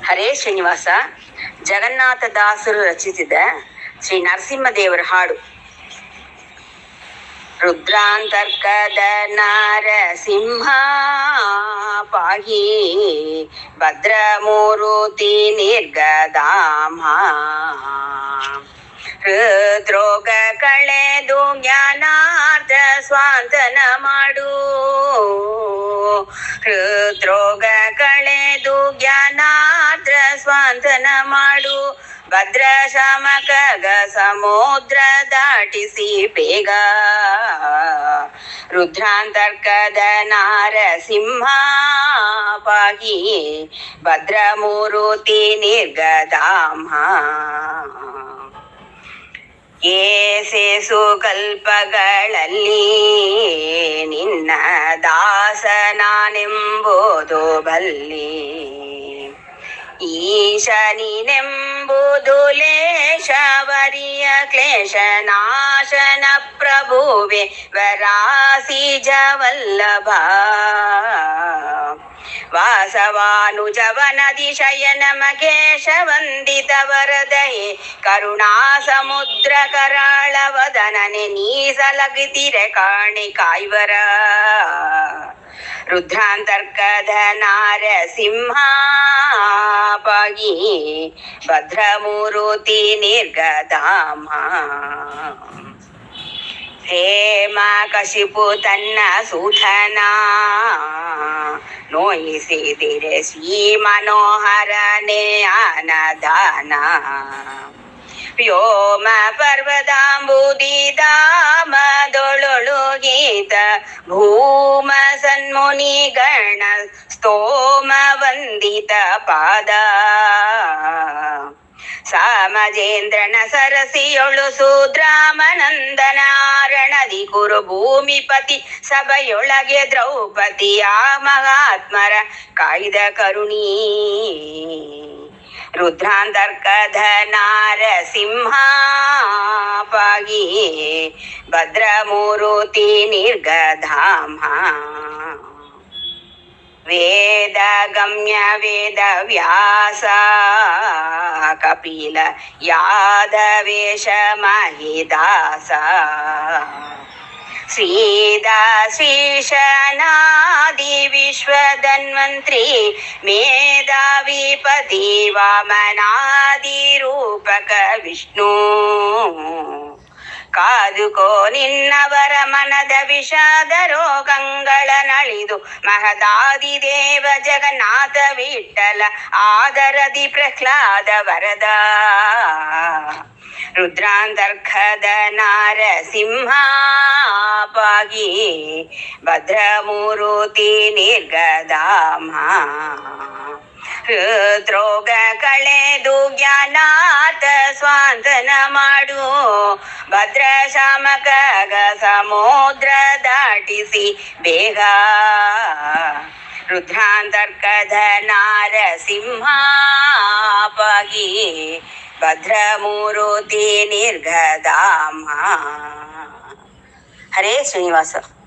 ಹರೇ ಶ್ರೀನಿವಾಸ. ಜಗನ್ನಾಥದಾಸರು ರಚಿಸಿದ ಶ್ರೀ ನರಸಿಂಹದೇವರ ಹಾಡು. ರುದ್ರಾಂತರ್ಕದ ನರಸಿಂಹ ಪಾಹಿ ಭದ್ರಮೂರುತಿ ನಿರ್ಗದಾಮ. ಹೃದ್ರೋಗ ಕಳೆದು ಜ್ಞಾನಾರ್ಥ ಸ್ವಾಂತನ ಮಾಡು. ಹೃದ್ರೋಗ ಕಳೆದು ಜ್ಞಾನಾರ್ಥ ಸ್ವಾಂತನ ಮಾಡು. ಭದ್ರ ಶಮಕಗ ಸಮುದ್ರ ದಾಟಿಸಿ ಬೇಗ. ರುದ್ರಾಂತರ್ಕದ ನಾರಸಿಂಹ ಪಾಹಿ ಭದ್ರಮೂರುತಿ ನಿರ್ಗದಾಮ. ಏಸೇಸು ಕಲ್ಪಗಳಲ್ಲಿ ನಿನ್ನ ದಾಸನಾನೆಂಬುದು ಬಲ್ಲಿ. ಈಶನಿನೆಂಬುದು ಲೇಶವರಿಯ ಕ್ಲೇಶ ನಾಶನ ಪ್ರಭುವೆ ವರಾಸಿಜವಲ್ಲಭ. ವಾಸವಾನುಜವನದಿಶಯನ ಮಕೇಶ ವಂದಿತ ವರದಯೇ ಕರುಣಾ ಸಮುದ್ರ ಕರಾಳ ವದನನೆ ನೀಸಲಗಿತಿರೆ ಕಾಣಿ ಕಾಯ್ವರ. ರುದ್ರಾಂತರ್ಕದ ನಾರಸಿಂಹ ಪಾಹಿ ಭದ್ರಮೂರುತಿ ನಿರ್ಗದಾಮ. ಹೇಮ ಕಶಿಪು ತನ್ನ ಸೂತನ ನೋಯಿಸಿದಿರೆ ಶ್ರೀ ಮನೋಹರನೇ ಅನದಾನ. ವ್ಯೋಮ ಪರ್ವತಾಂಬುದಿಧಾಮದೊಳೊಳು ಗೀತ ಭೂಮ ಸನ್ಮುನಿ ಗಣ ಸ್ತೋಮ ವಂದಿತ ಪಾದ. ಸಾಮಜೇಂದ್ರನ ಸರಸಿಯೊಳು ಶೂದ್ರಾಮನಂದನಾರಣದಿ ಕುರು ಭೂಮಿಪತಿ ಸಭೆಯೊಳಗೆ ದ್ರೌಪದಿಯ ಮಹಾತ್ಮರ ಕಾಯ್ದ ಕರುಣೀ. ರುದ್ರಾಂತರ್ಕದ ನಾರಸಿಂಹ ಪಾಹಿ ಭದ್ರಮೂರುತಿ ನಿರ್ಗಧಾಮ. ವೇದ ಗಮ್ಯ ವೇದ ವ್ಯಾಸ ಕಪಿಲ ಯಾದವೇಶ ಮಹಿದಾಸ. ಶ್ರೀಶನಾದಿ ವಿಶ್ವಧನ್ವಂತ್ರಿ ಮೇಧಾವಿಪತಿ ವಾಮನಾದಿ ರೂಪಕ ವಿಷ್ಣು. ಕಾದುಕೋ ನಿನ್ನವರ ಮನದ ವಿಷಾದ ರೋಗಗಳ ನಳಿದು ಮಹದಾದಿ ದೇವ ಜಗನ್ನಾಥ ವಿಠಲ ಆದರದಿ ಪ್ರಹ್ಲಾದ ವರದ. ರುದ್ರಾಂತರ್ಕದ ನಾರಸಿಂಹ ಪಾಹಿ ಭದ್ರಮೂರುತಿ ನಿರ್ಗದಾಮ. ಹೃದ್ರೋಗ ಕಳೆದು ಜ್ಞಾನಾರ್ಥ ಸ್ವಾಂತನ ಮಾಡು. ಭದ್ರ ಶಾಮಕಗ ಸಮುದ್ರ ದಾಟಿಸಿ ಬೇಗ. ರುದ್ರಾಂತರ್ಕದ ನಾರಸಿಂಹ ಪಾಹಿ ಭದ್ರಮೂರುತಿ ನಿರ್ಗದಾಮ. ಹರೇ ಶ್ರೀನಿವಾಸ.